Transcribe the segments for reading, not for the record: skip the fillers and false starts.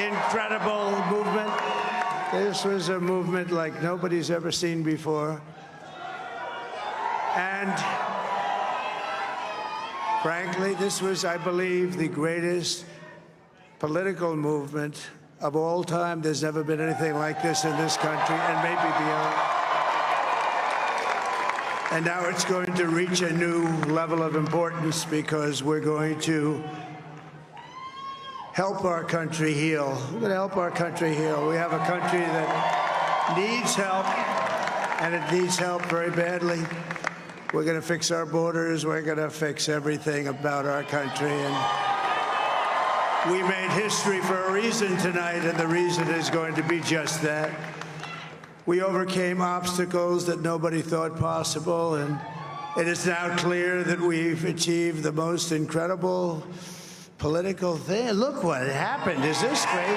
incredible movement. This was a movement like nobody's ever seen before. And frankly, this was, I believe, the greatest political movement of all time. There's never been anything like this in this country, and maybe beyond. And now it's going to reach a new level of importance because we're going to help our country heal. We're going to help our country heal. We have a country that needs help, and it needs help very badly. We're going to fix our borders. We're going to fix everything about our country. And we made history for a reason tonight, and the reason is going to be just that. We overcame obstacles that nobody thought possible, and it is now clear that we've achieved the most incredible political thing. Look what happened. Is this crazy?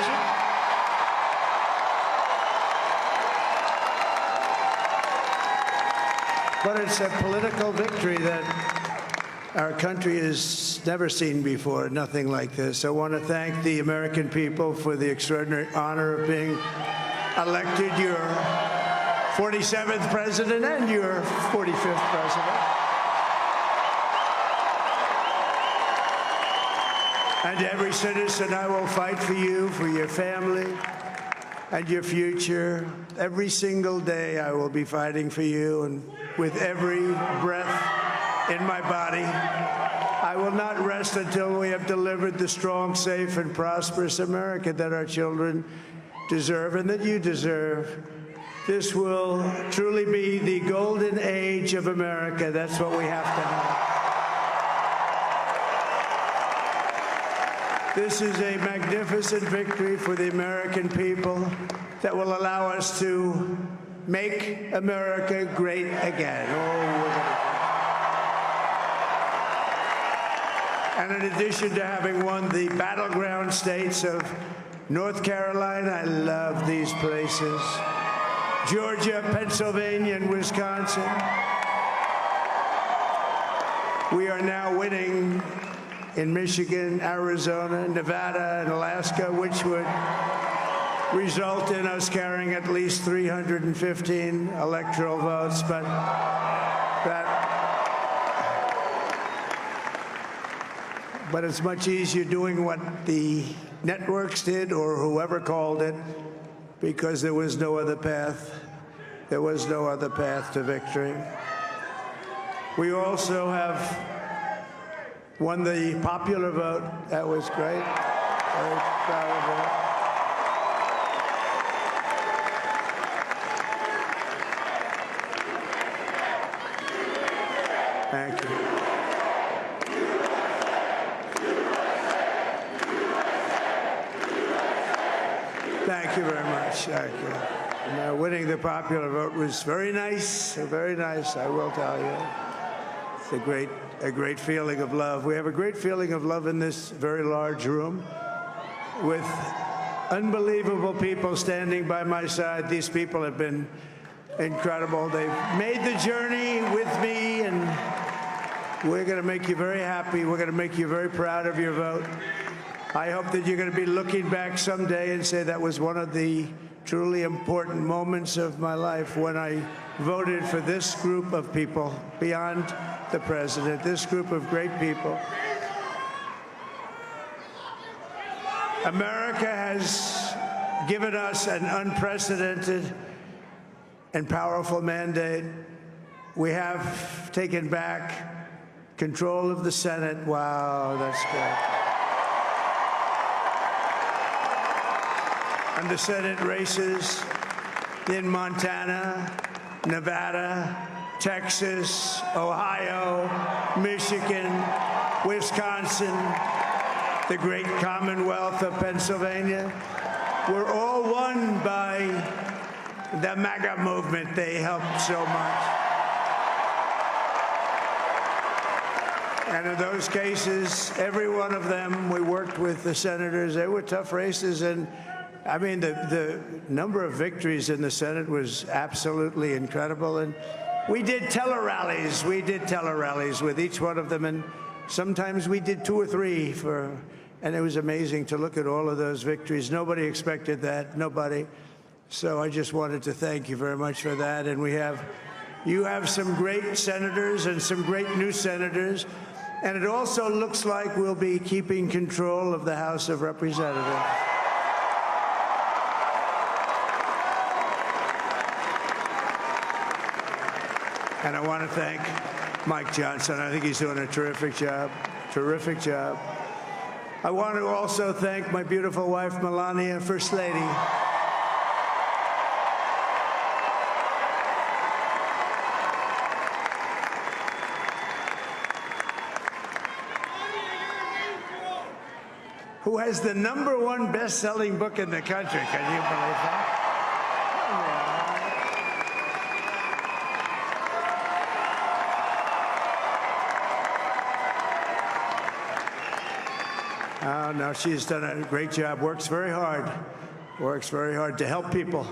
But it's a political victory that our country has never seen before, nothing like this. I want to thank the American people for the extraordinary honor of being elected your 47th president and your 45th president. And every citizen, I will fight for you, for your family, and your future. Every single day, I will be fighting for you, and with every breath in my body, I will not rest until we have delivered the strong, safe, and prosperous America that our children deserve and that you deserve. This will truly be the golden age of America. That's what we have to have. This is a magnificent victory for the American people that will allow us to make America great again. And in addition to having won the battleground states of North Carolina, I love these places, Georgia, Pennsylvania, and Wisconsin, we are now winning in Michigan, Arizona, Nevada, and Alaska, which would result in us carrying at least 315 electoral votes. But it's much easier doing what the networks did or whoever called it, because there was no other path. There was no other path to victory. We also have won the popular vote. That was great. Very proud of that. Thank you. Thank you very much. Thank you. And, winning the popular vote was very nice, I will tell you. It's a great feeling of love. We have a great feeling of love in this very large room with unbelievable people standing by my side. These people have been incredible. They've made the journey with me, and we're going to make you very happy. We're going to make you very proud of your vote. I hope that you're going to be looking back someday and say that was one of the truly important moments of my life when I voted for this group of people beyond the president, this group of great people. America has given us an unprecedented and powerful mandate. We have taken back control of the Senate. Wow, that's great. And the Senate races in Montana, Nevada, Texas, Ohio, Michigan, Wisconsin, the great Commonwealth of Pennsylvania, were all won by the MAGA movement. They helped so much. And in those cases, every one of them, we worked with the senators. They were tough races, and I mean, the number of victories in the Senate was absolutely incredible. And we did tele-rallies. We did tele-rallies with each one of them. And sometimes we did 2 or 3 for And it was amazing to look at all of those victories. Nobody expected that, nobody. So I just wanted to thank you very much for that. And you have some great senators and some great new senators. And it also looks like we'll be keeping control of the House of Representatives. And I want to thank Mike Johnson. I think he's doing a terrific job, terrific job. I want to also thank my beautiful wife, Melania, First Lady. Who has the #1 best-selling book in the country. Can you believe that? Oh, no, she's done a great job, works very hard to help people.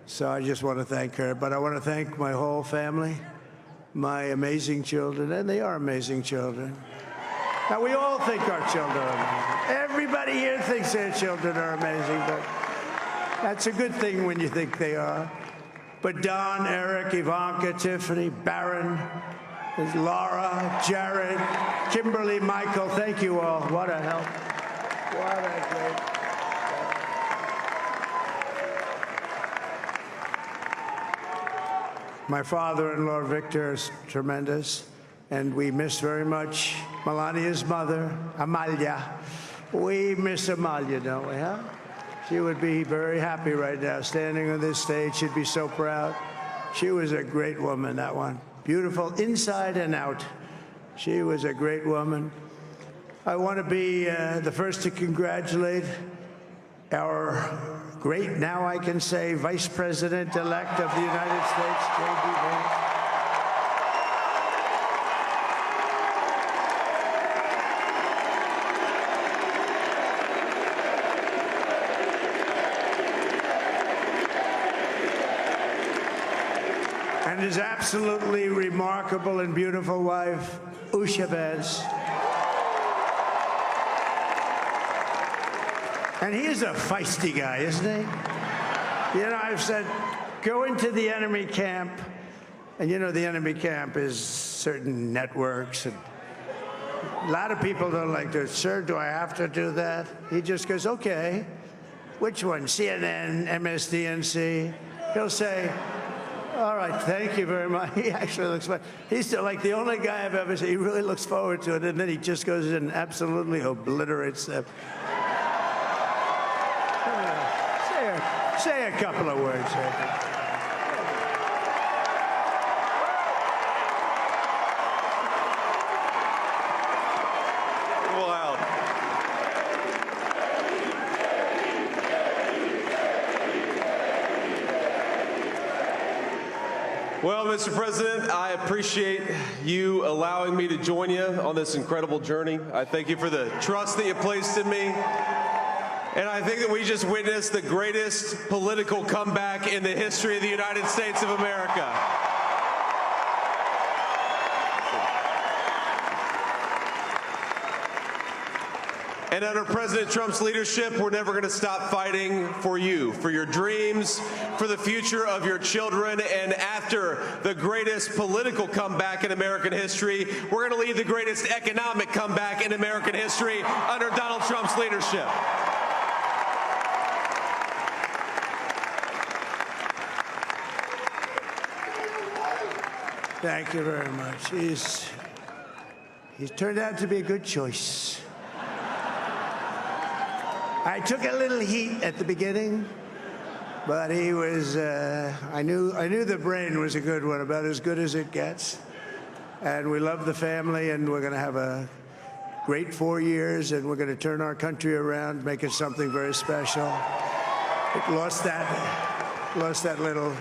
So I just want to thank her. But I want to thank my whole family, my amazing children, and they are amazing children. Now, we all think our children are amazing. Everybody here thinks their children are amazing, but that's a good thing when you think they are. But Don, Eric, Ivanka, Tiffany, Barron, Laura, Jared, Kimberly, Michael, thank you all. What a help. What a great. My father-in-law, Victor, is tremendous, and we miss very much Melania's mother, Amalia. We miss Amalia, don't we, huh? She would be very happy right now, standing on this stage. She'd be so proud. She was a great woman, that one. Beautiful inside and out. She was a great woman. I want to be the first to congratulate our great, now I can say, Vice President-elect of the United States, J.D. Vance. And his absolutely remarkable and beautiful wife, Usha Vance. And he's a feisty guy, isn't he? You know, I've said, go into the enemy camp, and you know the enemy camp is certain networks, and a lot of people don't like to, sir, do I have to do that? He just goes, okay, which one, CNN, MSDNC? He'll say, all right, thank you very much. He actually looks fun. He's like the only guy I've ever seen. He really looks forward to it, and then he just goes in and absolutely obliterates them. Say a couple of words. Wow. Well, Mr. President, I appreciate you allowing me to join you on this incredible journey. I thank you for the trust that you placed in me. And I think that we just witnessed the greatest political comeback in the history of the United States of America. And under President Trump's leadership, we're never going to stop fighting for you, for your dreams, for the future of your children. And after the greatest political comeback in American history, we're going to lead the greatest economic comeback in American history under Donald Trump's leadership. Thank you very much. He's turned out to be a good choice. I took a little heat at the beginning, but he was, I knew the brain was a good one, about as good as it gets. And we love the family, and we're going to have a great 4 years, and we're going to turn our country around, make it something very special. It lost that little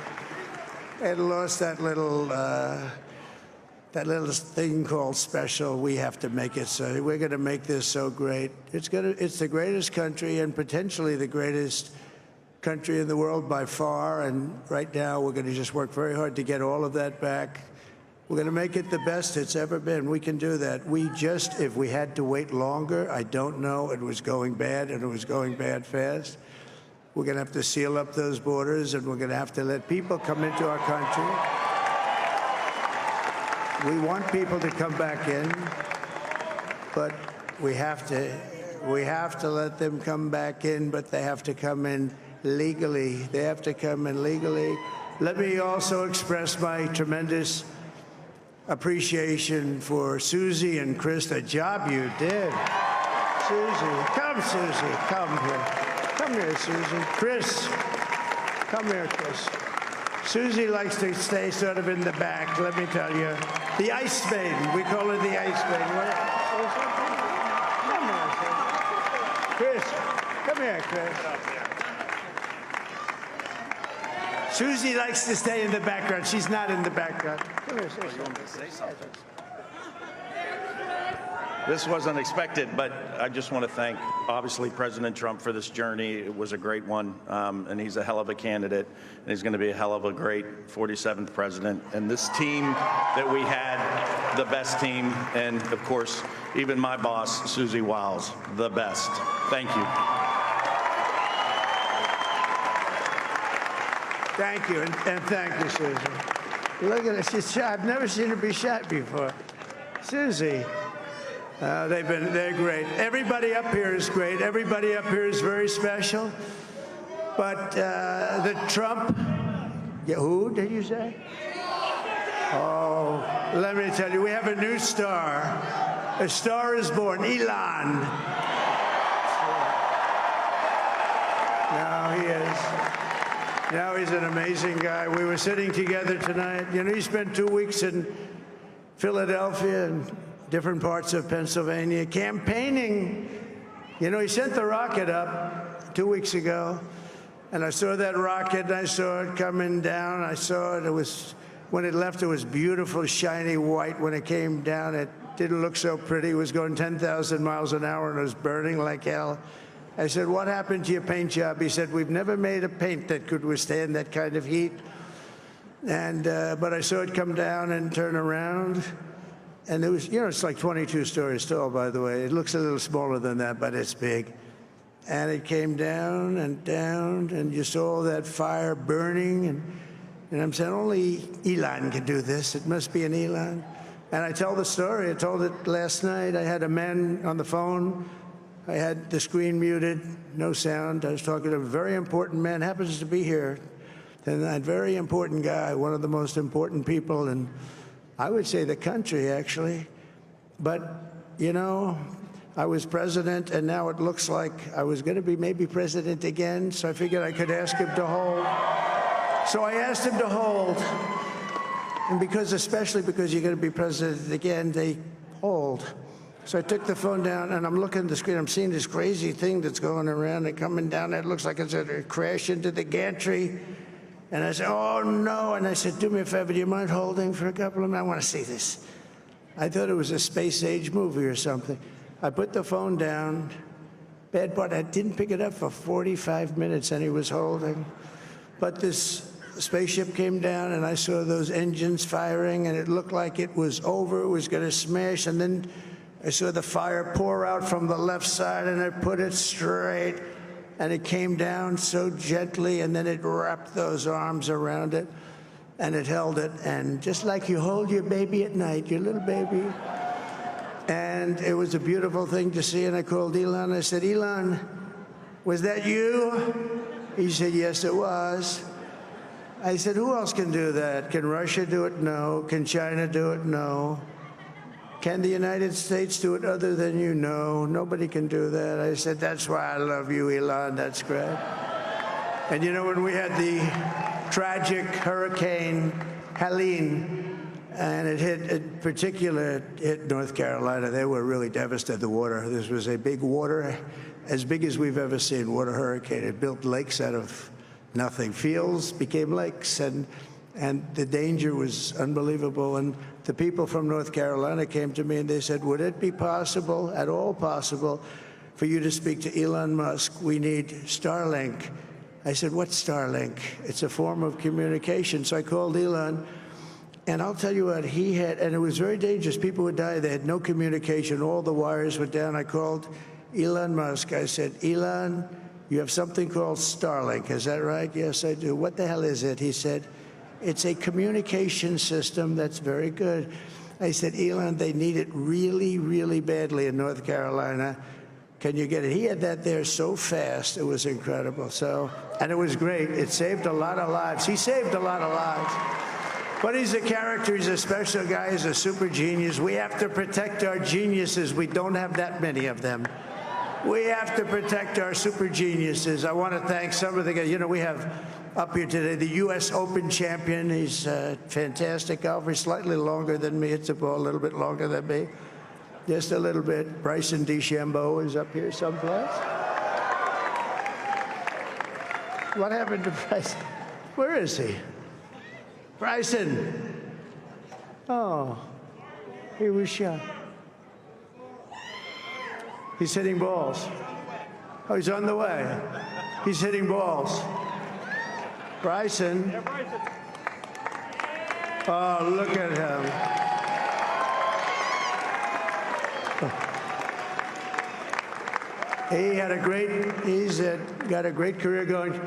thing called special. We have to make it so. We're going to make this so great. It's the greatest country and potentially the greatest country in the world by far. And right now we're going to just work very hard to get all of that back. We're going to make it the best it's ever been. We can do that. If we had to wait longer, I don't know. It was going bad, and it was going bad fast. We're going to have to seal up those borders, and we're going to have to let people come into our country. We want people to come back in, but we have to let them come back in, but they have to come in legally. They have to come in legally. Let me also express my tremendous appreciation for Susie and Chris, the job you did. Susie, come here. Come here, Susie. Chris, come here, Chris. Susie likes to stay sort of in the back, let me tell you. The Ice Maiden, we call her the Ice Maiden. Come here, Chris. Come here, Chris. Susie likes to stay in the background. She's not in the background. Come here, say something. This wasn't expected, but I just want to thank, obviously, President Trump for this journey. It was a great one, and he's a hell of a candidate, and he's going to be a hell of a great 47th president. And this team that we had, the best team, and, of course, even my boss, Susie Wiles, the best. Thank you. Thank you, and thank you, Susie. Look at her. She's shy. I've never seen her be shy before. Susie. They're great. Everybody up here is great. Everybody up here is very special. But the Trump, who did you say? Oh, let me tell you, we have a new star. A star is born, Elon. Now he is. Now he's an amazing guy. We were sitting together tonight. You know, he spent 2 weeks in Philadelphia and different parts of Pennsylvania campaigning. You know, he sent the rocket up 2 weeks ago, and I saw that rocket, and I saw it coming down. I saw it. It was, when it left, it was beautiful, shiny white. When it came down, it didn't look so pretty. It was going 10,000 miles an hour, and it was burning like hell. I said, what happened to your paint job? He said, we've never made a paint that could withstand that kind of heat. And but I saw it come down and turn around. And it was, you know, it's like 22 stories tall, by the way. It looks a little smaller than that, but it's big. And it came down, and you saw that fire burning. And I'm saying, only Elon can do this. It must be an Elon. And I tell the story. I told it last night. I had a man on the phone. I had the screen muted, no sound. I was talking to a very important man, happens to be here. And that very important guy, one of the most important people in, I would say, the country, actually. But, you know, I was president, and now it looks like I was going to be maybe president again, so I figured I could ask him to hold. So I asked him to hold. And especially because you're going to be president again, they hold. So I took the phone down, and I'm looking at the screen. I'm seeing this crazy thing that's going around and coming down. It looks like it's going to crash into the gantry. And I said, oh, no. And I said, do me a favor, do you mind holding for a couple of minutes? I want to see this. I thought it was a space-age movie or something. I put the phone down. Bad part, I didn't pick it up for 45 minutes, and he was holding. But this spaceship came down, and I saw those engines firing, and it looked like it was over. It was going to smash. And then I saw the fire pour out from the left side, and I put it straight. And it came down so gently, and then it wrapped those arms around it, and it held it. And just like you hold your baby at night, your little baby. And it was a beautiful thing to see. And I called Elon. I said, Elon, was that you? He said, yes, it was. I said, who else can do that? Can Russia do it? No. Can China do it? No. Can the United States do it other than you? No, nobody can do that. I said, that's why I love you, Elon. That's great. And you know, when we had the tragic Hurricane Helene, and it hit North Carolina, they were really devastated, the water. This was a big water, as big as we've ever seen, water hurricane. It built lakes out of nothing. Fields became lakes, and the danger was unbelievable. And the people from North Carolina came to me and they said, would it be possible, at all possible, for you to speak to Elon Musk? We need Starlink. I said, what's Starlink? It's a form of communication. So I called Elon. And I'll tell you what, he had, and it was very dangerous. People would die. They had no communication. All the wires were down. I called Elon Musk. I said, Elon, you have something called Starlink. Is that right? Yes, I do. What the hell is it? He said, it's a communication system that's very good. I said, Elon, they need it really, really badly in North Carolina. Can you get it? He had that there so fast. It was incredible. So, and it was great. It saved a lot of lives. He saved a lot of lives. But he's a character. He's a special guy. He's a super genius. We have to protect our geniuses. We don't have that many of them. We have to protect our super geniuses. I want to thank some of the guys. You know, we have up here today the U.S. Open champion. He's a fantastic golfer. He's slightly longer than me. It's a ball a little bit longer than me. Just a little bit. Bryson DeChambeau is up here someplace. What happened to Bryson? Where is he? Bryson. Oh, he was shot. He's hitting balls. Oh, he's on the way. He's hitting balls. Bryson. Oh, look at him. He's got a great career going.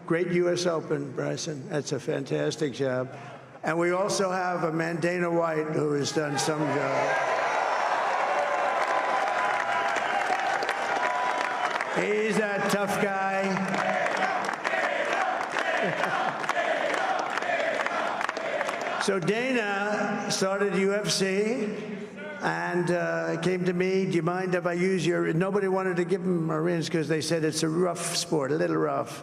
Great U.S. Open, Bryson. That's a fantastic job. And we also have a man, Dana White, who has done some job. He's a tough guy. So Dana started UFC and came to me, do you mind if I use your, nobody wanted to give him Marines because they said it's a rough sport, a little rough.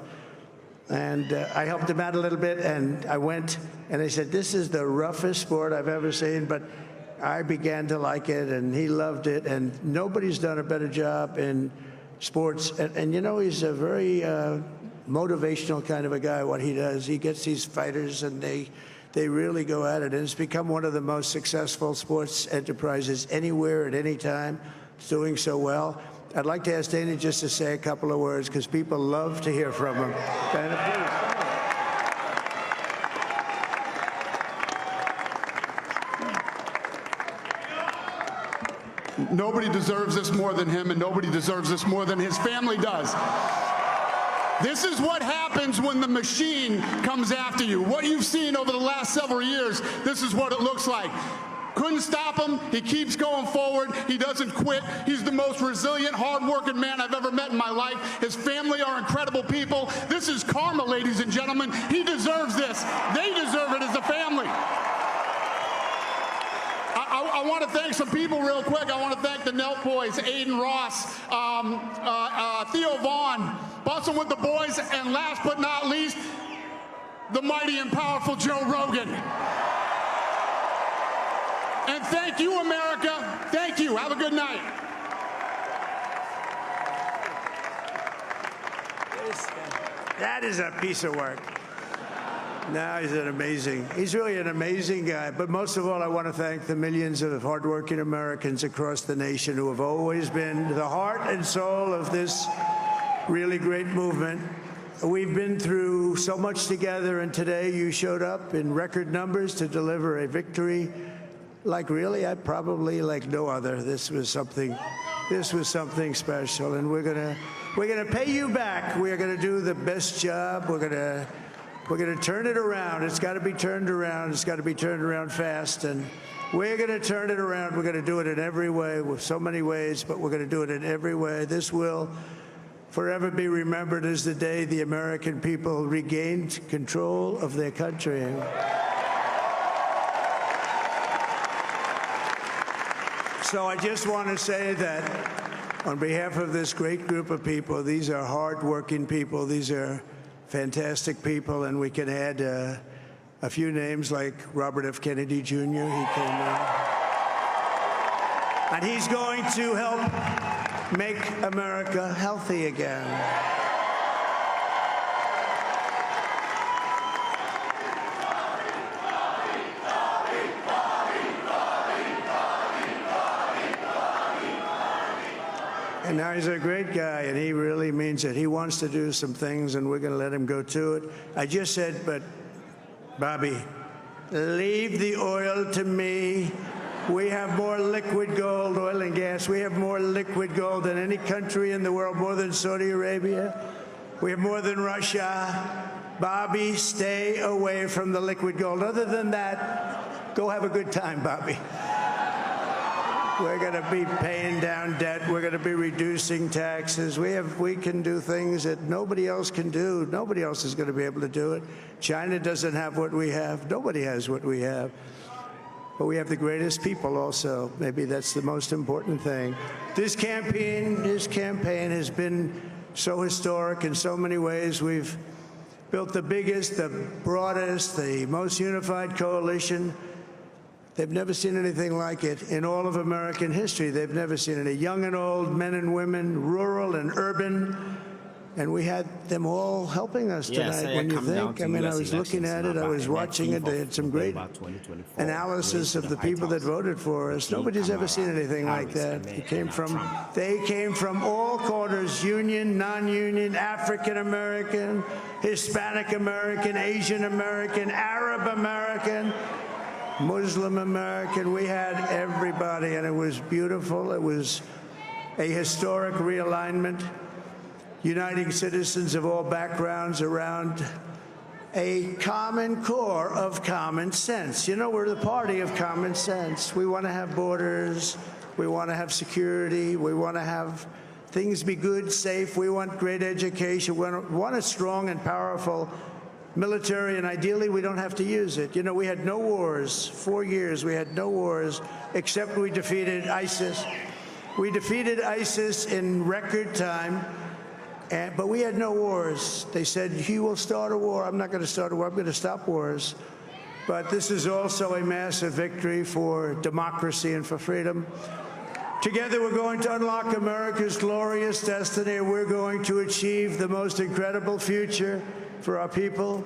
And I helped him out a little bit, and I went, and they said, this is the roughest sport I've ever seen, but I began to like it, and he loved it, and nobody's done a better job in sports. And you know, he's a very motivational kind of a guy, what he does. He gets these fighters, and they really go at it, and it's become one of the most successful sports enterprises anywhere at any time. It's doing so well. I'd like to ask Dana just to say a couple of words because people love to hear from him. Dana, please. Nobody deserves this more than him, and nobody deserves this more than his family does. This is what happens when the machine comes after you. What you've seen over the last several years, this is what it looks like. Couldn't stop him. He keeps going forward. He doesn't quit. He's the most resilient, hard-working man I've ever met in my life. His family are incredible people. This is karma, ladies and gentlemen. He deserves this. They deserve it as a family. I want to thank some people real quick. I want to thank the Nelk boys, Aiden Ross, Theo Vaughn, Bussin' with the Boys, and last but not least, the mighty and powerful Joe Rogan. And thank you, America. Thank you. Have a good night. That is a piece of work. No, he's really an amazing guy. But most of all, I want to thank the millions of hardworking Americans across the nation who have always been the heart and soul of this really great movement. We've been through so much together, and today you showed up in record numbers to deliver a victory like really, probably like no other. This was something special, and we're gonna pay you back. We're gonna do the best job. We're gonna turn it around. It's got to be turned around. It's got to be turned around fast, and we're gonna turn it around. We're gonna do it in every way, with so many ways, but we're gonna do it in every way. This will forever be remembered as the day the American people regained control of their country. So I just want to say that on behalf of this great group of people, these are hard-working people. These are fantastic people, and we can add a few names like Robert F. Kennedy Jr. He came in. And he's going to help make America healthy again. And now he's a great guy, and he really means it. He wants to do some things, and we're going to let him go to it. I just said, but Bobby, Leave the oil to me. We have more liquid gold, oil and gas. We have more liquid gold than any country in the world, more than Saudi Arabia. We have more than Russia. Bobby, stay away from the liquid gold. Other than that, go have a good time, Bobby. We're going to be paying down debt. We're going to be reducing taxes. We can do things that nobody else can do. Nobody else is going to be able to do it. China doesn't have what we have. Nobody has what we have. But we have the greatest people also. Maybe that's the most important thing. This campaign has been so historic in so many ways. We've built the biggest, the broadest, the most unified coalition. They've never seen anything like it in all of American history. They've never seen it. Young and old, men and women, rural and urban. And we had them all helping us tonight. When you think, I mean, I was looking at it, I was watching it. They had some great analysis of the people that voted for us. Nobody's ever seen anything like that. They came from all corners, union, non-union, African American, Hispanic American, Asian American, Arab American, Muslim American. We had everybody, and it was beautiful. It was a historic realignment, uniting citizens of all backgrounds around a common core of common sense. You know, we're the party of common sense. We want to have borders. We want to have security. We want to have things be good, safe. We want great education. We want a strong and powerful military, and ideally we don't have to use it. You know, we had no wars. 4 years we had no wars, except we defeated ISIS. We defeated ISIS in record time, but we had no wars. They said, he will start a war. I'm not going to start a war. I'm going to stop wars. But this is also a massive victory for democracy and for freedom. Together, we're going to unlock America's glorious destiny. We're going to achieve the most incredible future for our people.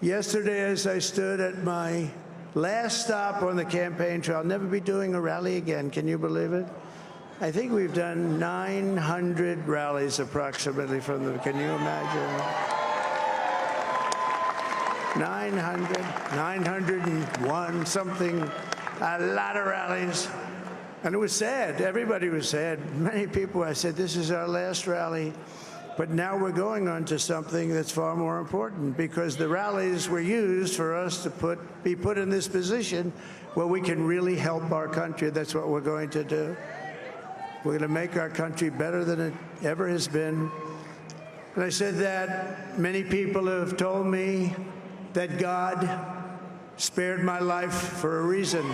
Yesterday, as I stood at my last stop on the campaign trail, I'll never be doing a rally again. Can you believe it? I think we've done 900 rallies approximately from them. Can you imagine? 901, something, a lot of rallies. And it was sad. Everybody was sad. Many people, I said, this is our last rally. But now we're going on to something that's far more important, because the rallies were used for us to be put in this position where we can really help our country. That's what we're going to do. We're going to make our country better than it ever has been. And I said that many people have told me that God spared my life for a reason.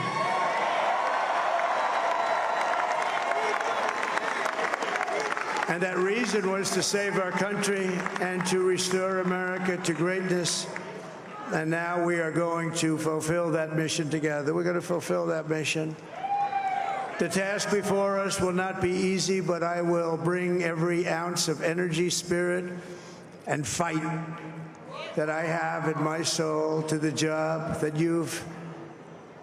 And that reason was to save our country and to restore America to greatness. And now we are going to fulfill that mission together. We're going to fulfill that mission. The task before us will not be easy, but I will bring every ounce of energy, spirit, and fight that I have in my soul to the job that you've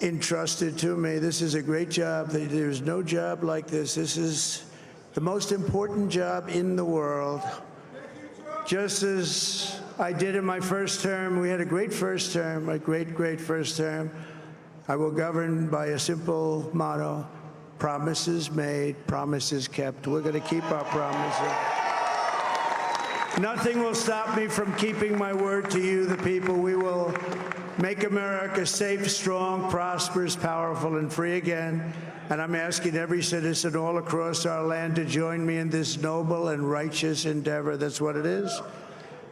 entrusted to me. This is a great job. There's no job like this. This is the most important job in the world. Just as I did in my first term, we had a great first term, a great, great first term. I will govern by a simple motto: promises made, promises kept. We're going to keep our promises. Nothing will stop me from keeping my word to you, the people. We will make America safe, strong, prosperous, powerful, and free again. And I'm asking every citizen all across our land to join me in this noble and righteous endeavor. That's what it is.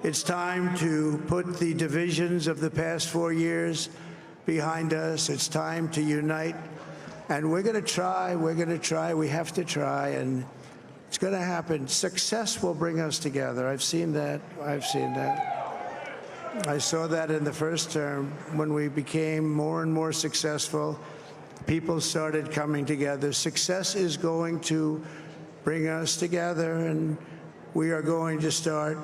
It's time to put the divisions of the past 4 years behind us. It's time to unite. And we're going to try. We're going to try. We have to try. And it's going to happen. Success will bring us together. I've seen that. I've seen that. I saw that in the first term when we became more and more successful. People started coming together. Success is going to bring us together, and we are going to start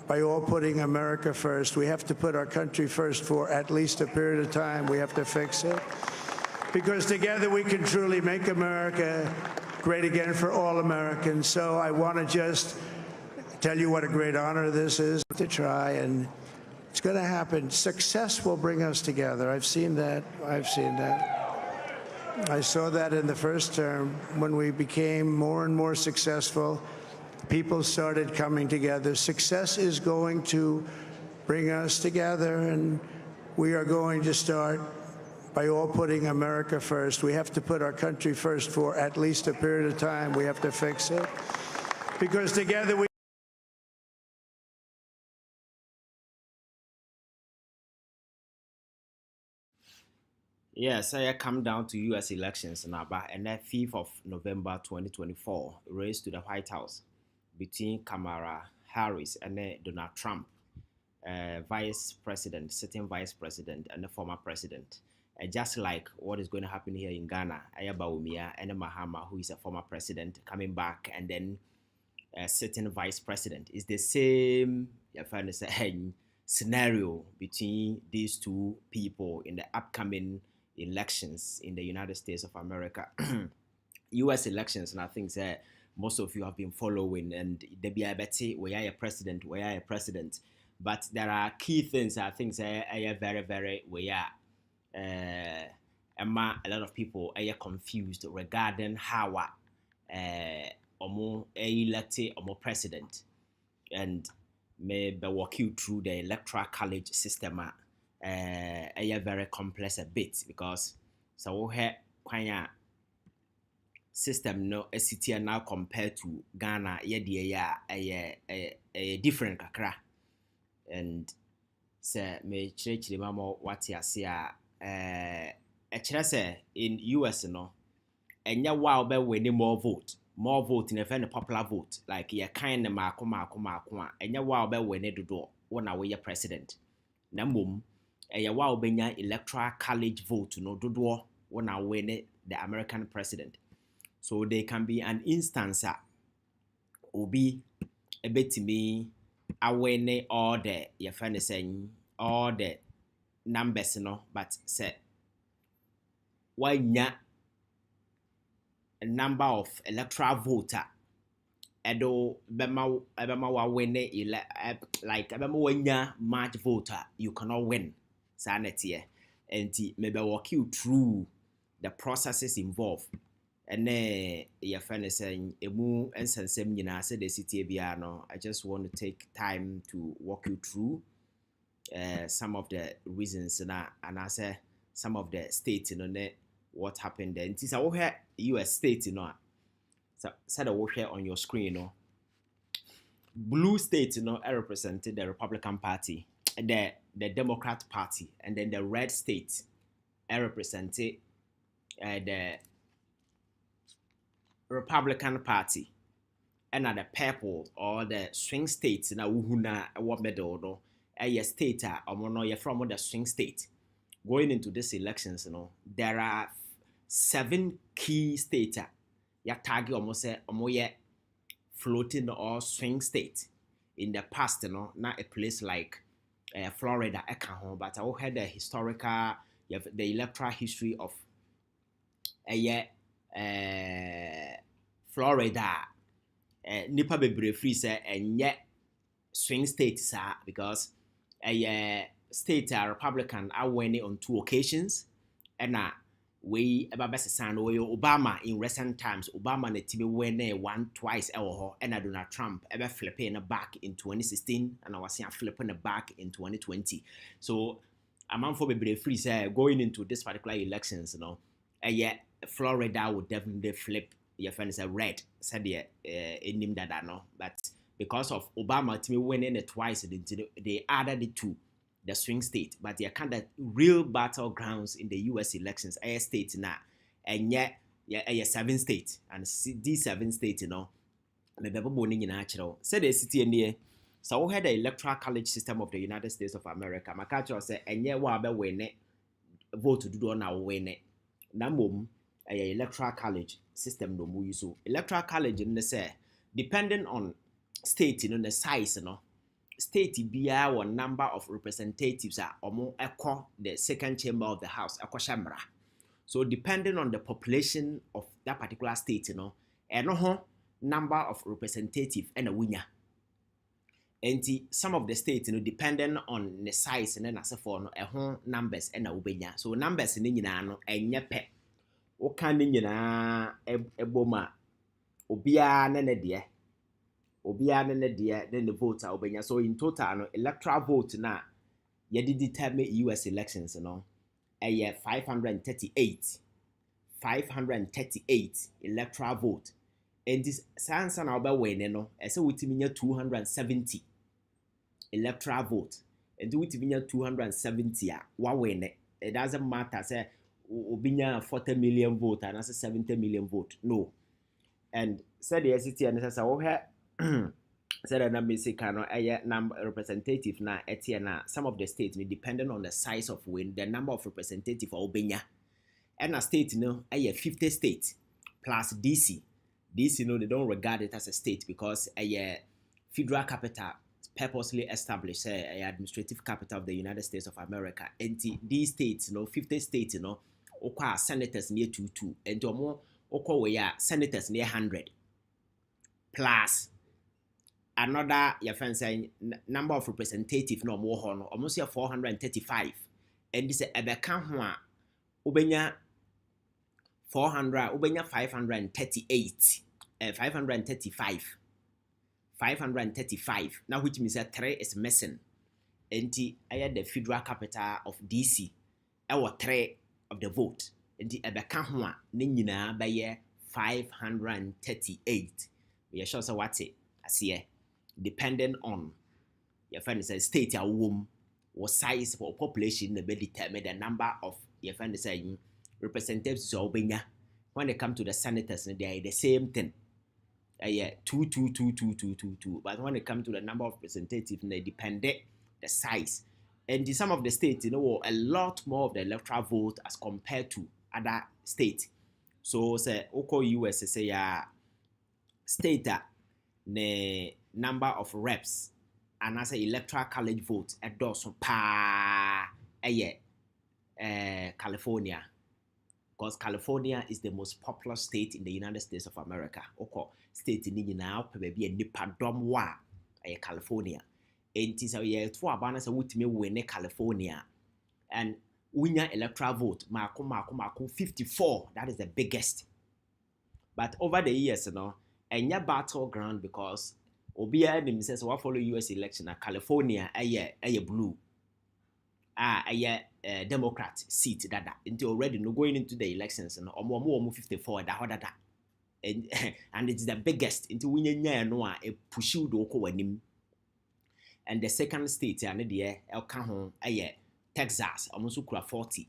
by all putting America first. We have to put our country first for at least a period of time. We have to fix it, because together we can truly make America great again for all Americans. So I want to just tell you what a great honor this is to try and It's going to happen. Success will bring us together. I've seen that. I've seen that. I saw that in the first term when we became more and more successful. People started coming together. Success is going to bring us together, and we are going to start by all putting America first. We have to put our country first for at least a period of time. We have to fix it because together we Yes, I come down to U.S. elections now, and that 5th of November 2024, race to the White House between Kamala Harris and Donald Trump, vice president, sitting vice president, and the former president. Just like what is going to happen here in Ghana, Ayabaumia and Mahama, who is a former president, coming back and then sitting vice president. It's the same scenario between these two people in the upcoming elections in the United States of America. U.S. elections, and I think that most of you have been following, and they be a president, but there are key things I think that are very, very a lot of people are confused regarding how elected president, and may walk you through the Electoral College system. A very complex a bit because so we have system no city now compared to Ghana a different kakra, and say me chire mama what ya say say in US no enya wow be winning more vote in a popular vote like ya kind mako enya wow be winning do when we president na mum wow benya Electoral College vote no dodo when I win the American president. So there can be an instance obi a bit to me away all the your friend is saying all the numbers no, but say why not a number of electoral voter edo bema wa win like bema wanya March voter you cannot win sanity and maybe walk you through the processes involved. And your friend is saying emu and sensem yina said the city biano. I just want to take time to walk you through some of the reasons and I say some of the states what happened there. And this I US state so said I will share on your screen blue state represented the Republican Party, the Democrat Party, and then the red state represented the Republican Party, and the purple or the swing states na uhuna what middle no a state you're from the swing state. Going into this elections, there are 7 key states ya tag almost say floating or swing state. In the past, not a place like Florida, but I had the historical, the electoral history of Florida. Nipa bebre free say and yet swing states because a state Republican are winning on 2 occasions, and we about Obama in recent times. Obama na team win twice and Donald Trump ever flipping back in 2016 and I was seeing flipping back in 2020. So a man for be free say going into this particular elections, Florida would definitely flip. Your friend is a red, said that but because of Obama team winning it twice, they added it to the swing state, but they are kind of real battlegrounds in the U.S. elections. A state now, and yet, 7 states, and these 7 states, maybe born in natural. Said the city in there. So we had the Electoral College system of the United States of America. My culture said, and yet, what about win it? Vote to do now win it. Now, a Electoral College system no more so. Electoral College in the say, depending on state, the size, state biya one number of representatives are equal the second chamber of the house chamber. So depending on the population of that particular state, number of representatives and a winner. And some of the states, depending on the size and then as for no numbers and ubenya. So numbers in no enye pe. O kan ni nyina eboma obia na ne de. Obia na ne de then the vote ubenya. So in total no electoral vote na ye did determine US elections 538 electoral vote. And this sans na oba win no ese wutimi 270 electoral vote. And wutimi 270 wa win it doesn't matter say obinya 40 million vote and as 70 million vote. No. And said the city and say oh said na me say kano number representative na etia na some of the states depending on the size of win the number of representative obinya. And a state 50 states plus DC. DC, they don't regard it as a state because a federal capital purposely established a administrative capital of the United States of America. And these states, 50 states, okwa senators near 2, and more okwa we are senators near 100 plus another your friend saying number of representatives no more almost 435. And this ebeka ho ubenya 400 ubenya 535 now which means that 3 is missing and the federal capital of DC our 3 of the vote and the ebeka ho a ne nyina by 538 we are sure so what it as here depending on your friend says state your womb or size or population be determine the number of your friend saying representatives obenya when they come to the senators they are the same thing 2 but when it comes to the number of representatives they depend the size and some of the states a lot more of the electoral vote as compared to other states. So say oko US say state the number of reps and as a electoral college vote does pa California. Because California is the most populous state in the United States of America. Okay, state in now maybe a nipadom wa California. And so yeah, two abanas would me win California, and winya electoral vote mako 54. That is the biggest. But over the years, and your battleground because Obia says what follow US election California a blue. A Democrat seat that until already no going into the elections and more 54 that and it's the biggest into winning no a push you do and the second state and the El Cajon Texas almost 40.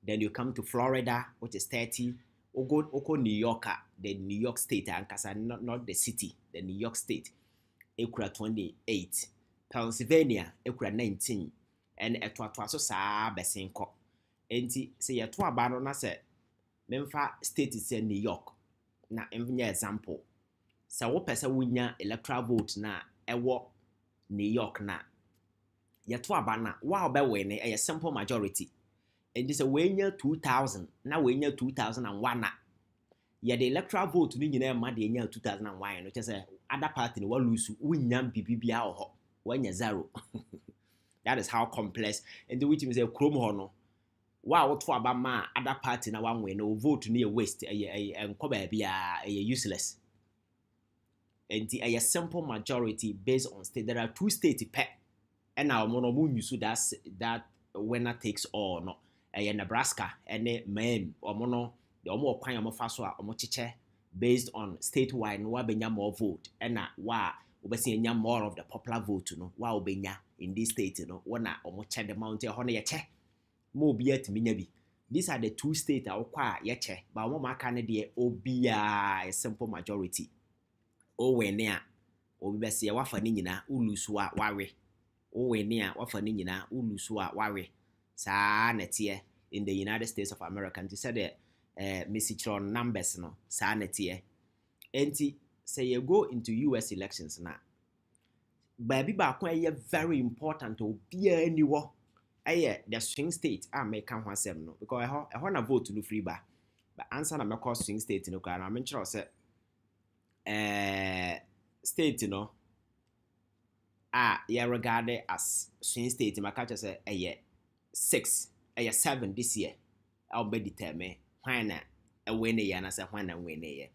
Then you come to Florida, which is 30. Oko New York, the New York State and not the city, the New York State, Ekura 28. Pennsylvania, Ekura 19. And so sa besinko enti say ye to aba no na say memfa state is New York na emnya example say wo pese wunya electoral vote na ewo New York na ye to aba na wa be win a simple majority and this we nya 2000 na we nya 2001 na ye the electoral vote ni nyina ma de nya 2001 no say other party ni wa lose wunya bibibia ho wanya 0. That is how complex. And the which means a chrome hono. Wow, what for about ma other party na one way no vote near waste and be useless. And a simple majority based on state. There are 2 states pet and now mono you so that winner takes all no. Nebraska and Maine or mono the more pine or faso or mochiche based on statewide no benya more vote and na wa obesi more of the popular vote no wa obenya in this state wana omo check the mountain hono ye che mo bi atiminya bi. These are the 2 states akwa ye che ba mo maka ne de obia a simple majority o wene a obi bese ye wafa ne nyina ulusu a wawe o wene a wafa ne nyina ulusu a wawe sa na tie in the United States of America. And said the message numbers no sa na tie enti say you go into US elections now. Baby back when very important to be anywhere. The swing state make come one seven no because I want to vote to free bar. But answer na make swing state no because I'm sure say state yeah regarded as swing state my catch say 6 7 this year I'll be determine when a win and I say when and win a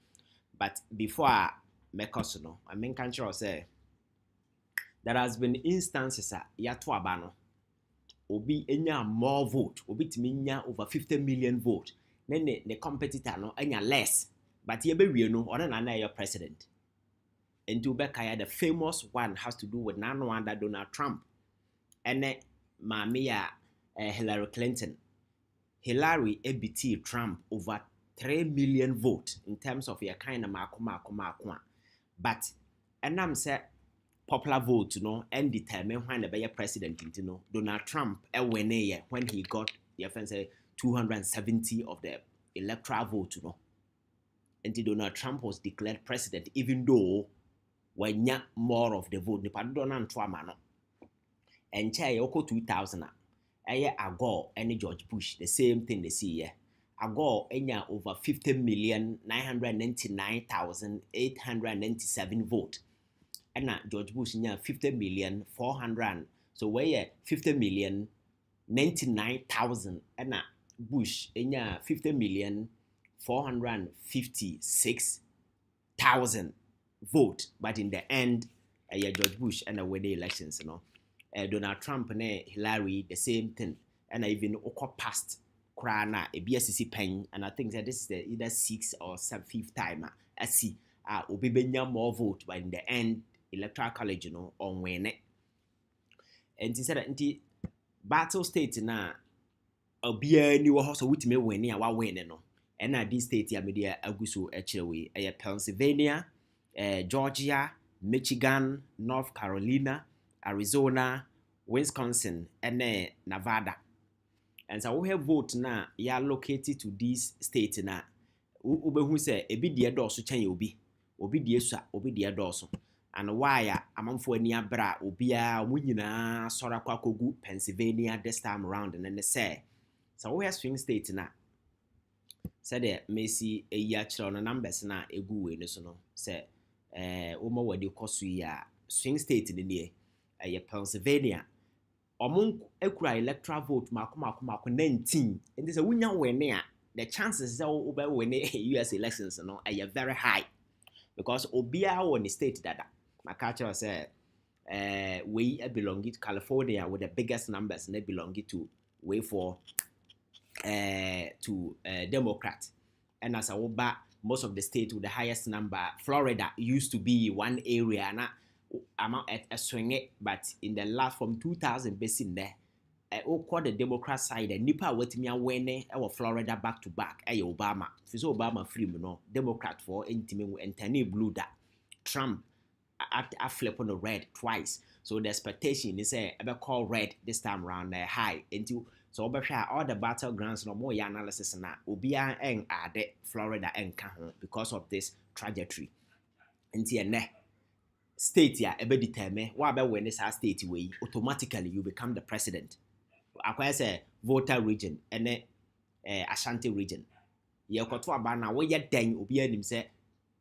but before I make us no I mean control say there has been instances to abano obi enya more vote obi timinya over 50 million vote then the competitor no enya less but ye be we no or na your president. And to Bekaya, the famous one has to do with none wonder Donald Trump. And Mamia Hillary Clinton. Hillary ABT Trump over 3 million votes in terms of your kind of makuma. But and I'm say popular vote, and determine when the be president, Donald Trump when he got your friend say 270 of the electoral vote, And Donald Trump was declared president, even though when ya more of the vote nipa do na ntwa ma no enche yoko 2000 eye Agor and George Bush the same thing they see here Agor enya over 50,999,897 vote and George Bush nya 50,400,000 so where 50,099,000 and Bush enya 50,456,000 vote, but in the end, George Bush and win the elections, Donald Trump and Hillary the same thing, and even passed Krana a BSC pen, and I think that this is the either 6th or 7th time I see Obibenya more vote, but in the end, Electoral College, on win it. And he said that battle state na Obia new house with me winning a win, and at this state, media Augusto actually Pennsylvania. Georgia, Michigan, North Carolina, Arizona, Wisconsin, and Nevada. And so we have vote now, you are located to these states now. Ube who say, a bit dear dorsal chain obi dear dorsal. And why among for near bra, obia, winina, Soraquacogu, Pennsylvania this time around, and then they say, so we have swing states now. Said Messi a year on numbers na a good way, no, say. Uma wadi kosu ya swing state in the Pennsylvania. Among ekura electoral vote mako 19. And there's a winner when the chances that over when US elections are very high. Because Obia on the state that my culture said we belong to California with the biggest numbers and they belong to way for Democrat. And as a Oba most of the states with the highest number, Florida used to be one area, and I'm at a swing it, but in the last from 2000 basin there, the Democrat side, and Nipa with me winning our Florida back to back, Obama. If it's Obama free, Democrat for intimate and tiny blue that Trump I flip on the red twice. So the expectation is ever call red this time around high into. So all the battlegrounds no more analysis na obia en ade Florida en ka ho because of this trajectory. Nti ene state ya ebe determine wa be win this state way automatically you become the president. Akwa say voter region ene Ashanti region. Ye koto aba na wo ye dan obia nim say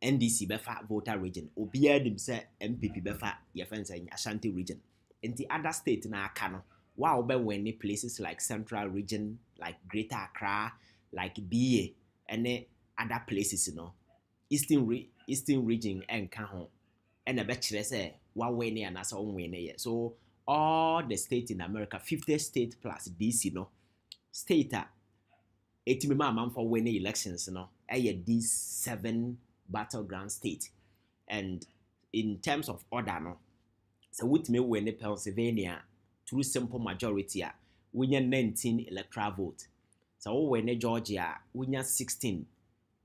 NDC befa voter region. Obia nim say MPP befa ye fen say Ashanti region. Nti other state na aka no wow, but when places like Central Region, like Greater Accra, like BA, and other places, Eastern Region and Kahon, and a bachelor say, one way and as own way. So all the states in America, 50 states plus DC, state 80 man for winning elections, these 7 battleground states. And in terms of order, so with me win Pennsylvania. Through simple majority, we have 19 electoral votes. So we win Georgia, we have 16.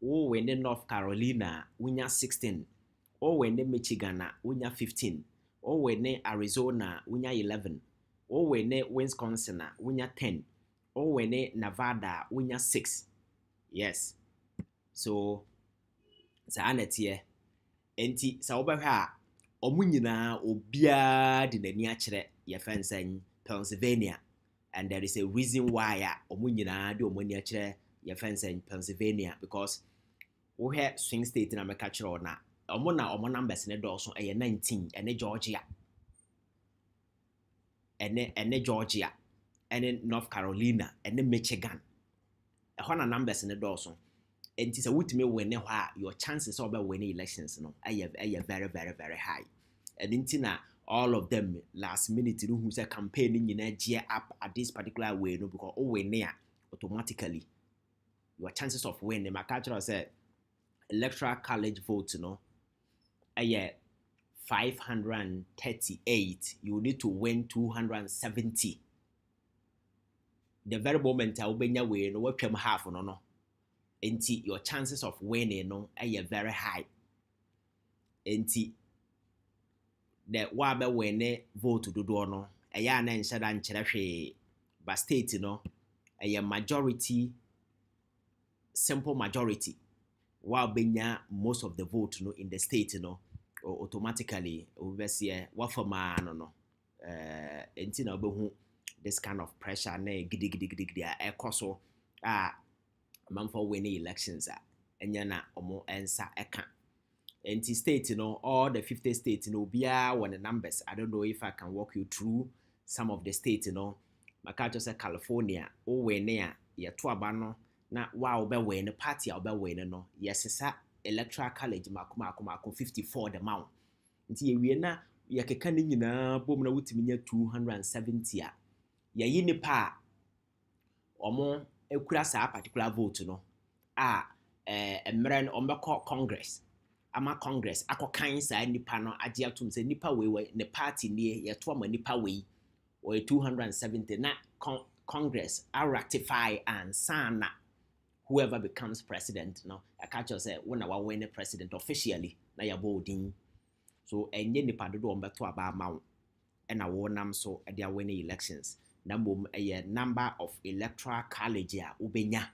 We win North Carolina, we have 16. We win Michigan, we have 15. We win Arizona, we have 11. We win Wisconsin, we have 10. We win Nevada, we have 6. Yes. So, here. Enti sa obehwa omu nyina obia de nani akire ye fensen Pennsylvania, and there is a reason why omu nyina de omu nani akire ye fensen Pennsylvania, because we have swing state in America kire na omu numbers ne do so 19 and Georgia ɛne Georgia ɛne North Carolina ɛne Michigan ɛhɔ na numbers ne dɔɔso nti sɛ wotumi win hɔ a your chances of winning elections no ɛyɛ very very very high and nti na all of them last minute no who say campaign ni nyina gear up at this particular way no because win a automatically your chances of winning my culture say electoral college vote no 538 you need to win 270 the very moment I wobenya way no watwam half no nti your chances of winning no very high nti the wabe win vote dodo no na nhyɛ da nkyerɛ hwee but state no majority simple majority wabenya most of the vote no in the state no automatically obese wafama no nti na obehu this kind of pressure na gidigidi a ekoso man for winning elections enya na omo ensa eka nti state all the 50 states obiya when the numbers I don't know if I can walk you through some of the states makato say California o win ya to aba no na wa obe win party obe win no yesesa electoral college mako 54 the amount nti yewie na yakeka ne nyina bom na wutimi nya 270 a yayi nipa omo ekura sa particular vote no emre ombeko congress ama congress akokan sa nipa no agye atum se nipa we ne party ne yeto ama nipa we o 270 na congress are ratify and sana whoever becomes president no I catch you say when I win the president officially na ya boarding so enye nipa dodo ombeto aba amawo na wo nam so e dia win elections na mom number of electoral college a ubenya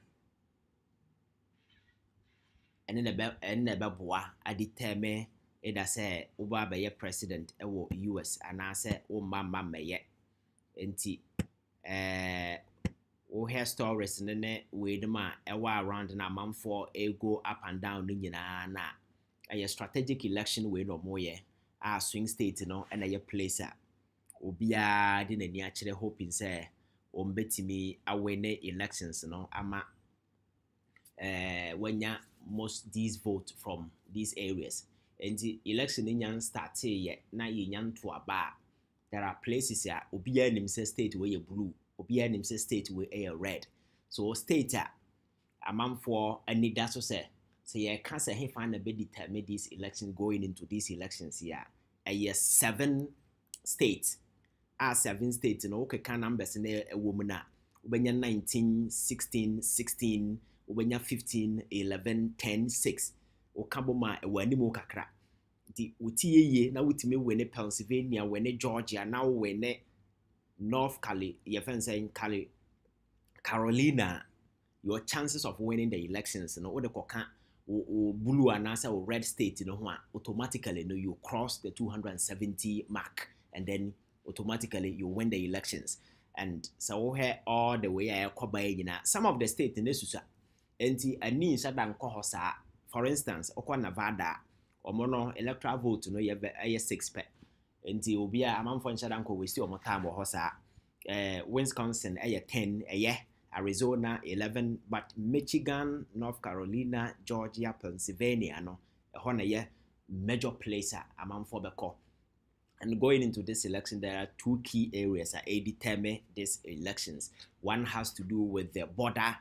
ene be boa aditeme eda say uba be president ewo US anase o mama meye enti o hair stories ne we dem a ewa around na manfo go up and down ni nyina na a strategic election we no moye swing state no na ye place a obia de nani a kire hoping say o mbetimi awene elections no ama wanya most these vote from these areas and the election in yan start ye na ye yan to aba there are places ya obia nim say state where you blue obia nim say state where you red so state amamfo ani da so say ye can say he find a bit determine this election going into these elections here a 7 states 7 states no okay can numbers in a woman ubenya 19 16 16 ubenya 15 11 10 6 okaboma ewani mo kakra di utiye na wutime wene Pennsylvania wene Georgia na wene North Carolina your chances of winning the elections no the koka blue anasa or red state no ho automatically no you cross the 270 mark and then automatically you win the elections and so here all the way some of the states in this enti ani nshada nko ho saa for instance okwa Nevada omono electoral vote no ye 6 pe enti obi a amanfo nshada nko we si omo time ho saa Wisconsin 10 Arizona 11 but Michigan, North Carolina, Georgia, Pennsylvania no ho na ye major place amanfo beko. And going into this election, there are 2 key areas that determine these elections. One has to do with the border.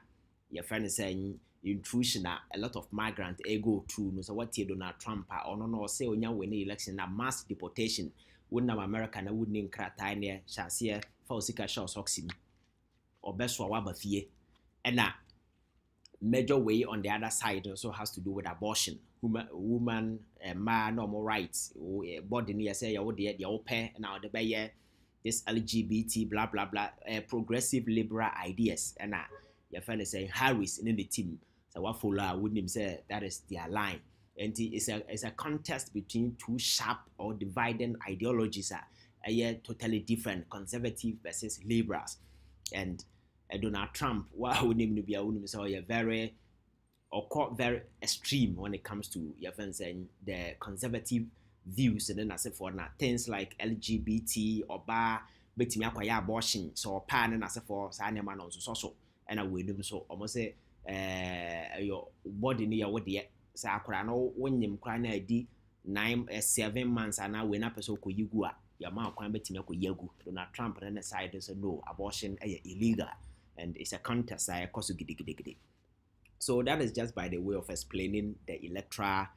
Your friend is saying intrusion. A lot of migrants go through. So what you Donald Trump or no say when you win the election, a mass deportation. Wouldn't America na wouldn't crata near Chansier for Sika Shaws Oxim or best for Wabafie. And that major way on the other side also has to do with abortion. Woman, man, normal rights, body near say you the pair now the bay this LGBT blah blah blah progressive liberal ideas and your friend is saying Harris in the team. So what follow wouldn't him say that is their line. And it's a contest between 2 sharp or dividing ideologies totally different, conservative versus liberals. And Donald Trump, wow, would name to be a so very very extreme when it comes to your friends saying the conservative views and then I say for now things like LGBT or betimi akwaya abortion so pa ne nasefo sa ne ma no so and a we so almost say your body near what the sa akra no wonyim kra na adi 7 months and now we na person ko yigu a your man kwan betimi akoyagu Donald Trump na side say no abortion is illegal and it's a contest I koso gidi. So that is just by the way of explaining the electoral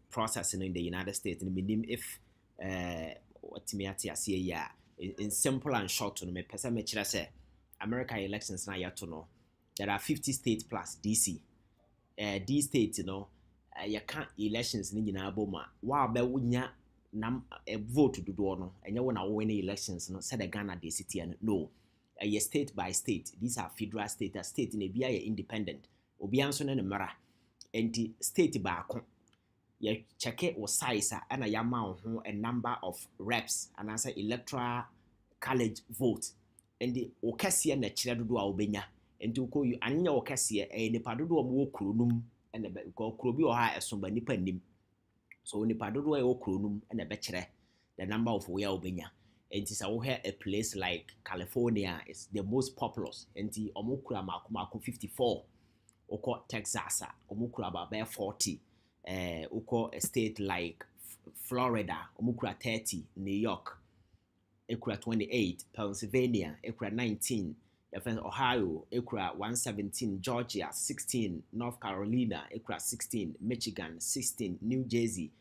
process in the United States. And if what me ati ase ya in simple and short no me pesa me kire say America elections na yato no there are 50 states plus DC. These states you can't elections ni nyina aboma wa ba wunya nam vote dodo no enye wo na wo win elections no said the Ghana the city and no state by state. These are federal state. A state in a BIA independent. Obi anso na mara. Enti state baako. You check it or size and a yama a number of reps and answer electoral college vote. And the okasi na chira dodo a obenya. Enti uko you anya okasi nipa dodo mo kronum and the krobi o ha esomba nipa nim. So nipa dodo e okronum and be kire the number of we obenya. And it's a place like California is the most populous. And the omukura mako 54. Oko Texas, omukura about 40. Oko a state like Florida, omukura 30. New York, ekura 28. Pennsylvania, ekura 19. Ohio, ekura 117. Georgia, 16. North Carolina, ekura 16. Michigan, 16. New Jersey,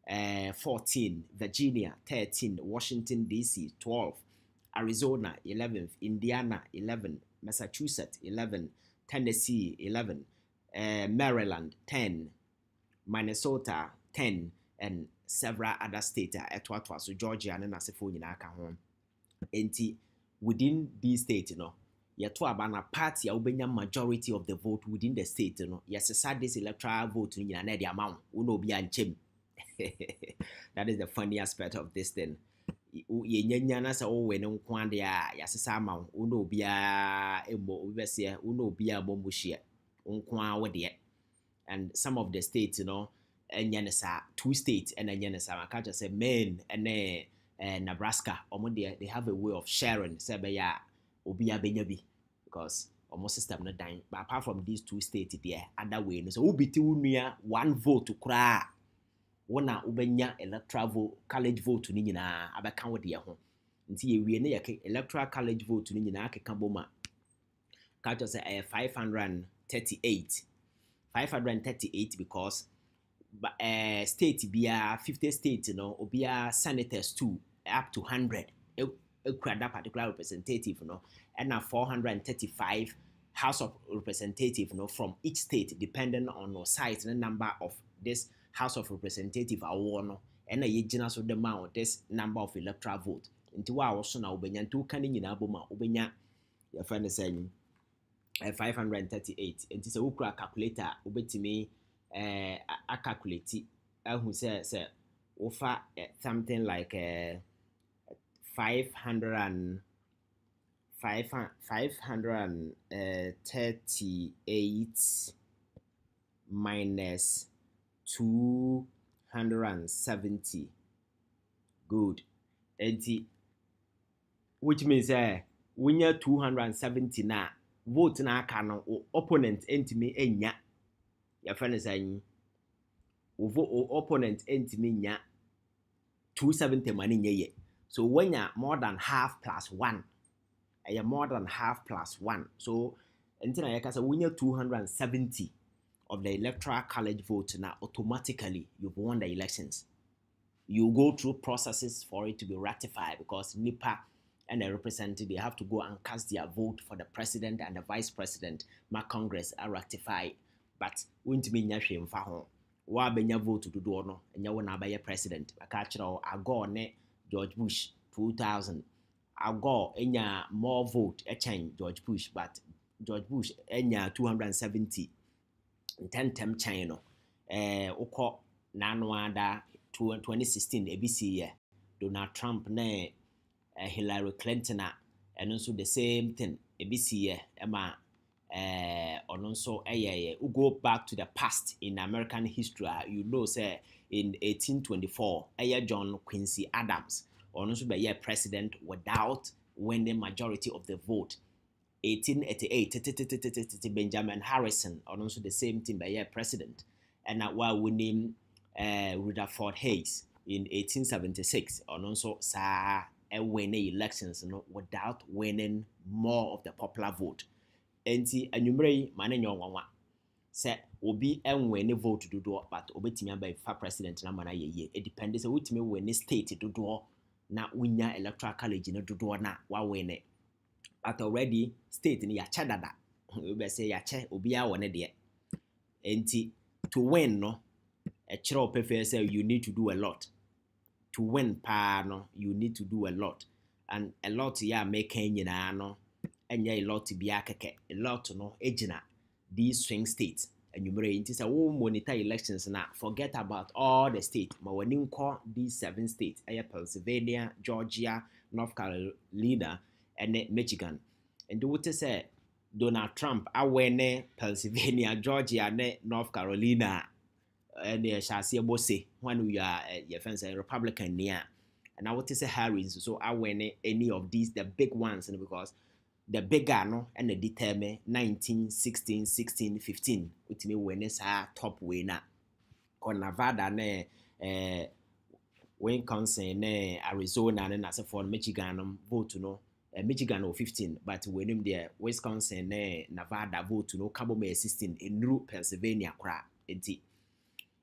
14, Virginia 13, Washington DC 12, Arizona 11, Indiana 11, Massachusetts 11, Tennessee 11, Maryland 10, Minnesota 10, and several other states so Georgia and Nasifo nyina aka ho. Enti within these states yeto abana party a wobenya majority of the vote within the state yes this electoral vote nyina na the amount wo no bi anchem. That is the funny aspect of this thing. Yenya na sa wo we ne nko ade a yasesa ma wo no bia emo obese wo no bia bomuhie nko a wo de. And some of the states enya ne sa 2 states and enya ne sa maka just say Maine and Nebraska they have a way of sharing say be ya obia benya bi because almost system no dan. But apart from these 2 states there other way no so ubiti unua 1 vote kura wona ubenya electoral college vote ni nyina abeka wo de ho nti ye wie ne ye electoral college vote ni nyina akeka boma ka to say 538 because state bia 50 states obia senators too up to 100 ekura that particular representative and 435 House of Representative from each state depending on the size and the number of this House of Representative awono and a yegina so the amount this number of electoral vote into wa also na obenya ntu kan nyina boma obenya your friend is saying 538 and it's a ukra calculator obetimi a calculate who say offer something like 538 minus 270. Good. Which means when you're 270 na vote na aka opponent entimi enya. Your friend is saying opponent entimi nya 270 money nye. So when you're more than half plus 1, you're more than half plus 1. So until I can say when you're 270 of the electoral college vote now automatically you've won the elections. You go through processes for it to be ratified because NIPA and the representative they have to go and cast their vote for the president and the vice president. My Congress are ratified, but won't mean yashim faho. Wa benya vote to do no and you na be president. I catch I go ne George Bush 2000. I go enya more vote a change George Bush, but George Bush enya 270. 10 China uko nanwada 2016 ABC year Donald Trump na Hillary Clinton and also the same thing ABC year ema ononso we go back to the past in American history you know say in 1824 John Quincy Adams ɔno nso bɛyɛ president without winning majority of the vote. 1888 Benjamin Harrison ɔno nso the same thing bɛyɛ president. And while we name Rutherford Hayes in 1876 ɔno nso saa winning elections without winning more of the popular vote. Enti anwummerɛ yi ma ne nyɛ ɔnwanwa sɛ obi enwene vote dodoɔ but obetumi aba fa president na ma na yeye. It depends sɛ wotumi win state dodoɔ na wonya electoral college no dodoɔ na wa win. But already state ni yakyɛ dada. We be say yakyɛ obi a wɔ ne deɛ. Enti to win no ɛkyerɛ ɔpɛfɛ sɛ you need to do a lot. To win pa no you need to do a lot. And a lot ya make nyinaa no ɛnyɛ a lot bi akɛkɛ. A lot no egyina these swing states. And you may say, oh, monitor elections now. Forget about all the states. But when you call these 7 states, Pennsylvania, Georgia, North Carolina, and Michigan. And do what say Donald Trump, I Pennsylvania, Georgia, and North Carolina, and the Shasi Bose, when we are your friends a Republican near. And I want to say Harris, so I any of these, the big ones, and because the bigger no and the determine 19, 16, 16, 15 with me when it's our top winner. Kon Nevada ne Wisconsin ne Arizona and as for Michigan vote no Michigan 15 but when him there Wisconsin ne Nevada vote no Cabo 16 in New Pennsylvania kra enti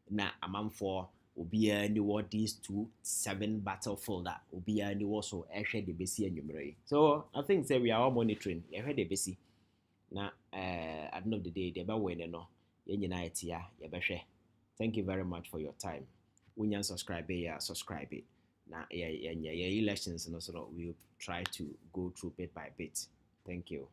na amam for Obia ni what these 2-7 battlefield that Obia ni also ehwe de besi anwumre. So I think say we are all monitoring ehwe de besi na at the end of the day they be win no ye nyina etia ye behwe. Thank you very much for your time. When you subscribe it na ye elections no so we will try to go through bit by bit. Thank you.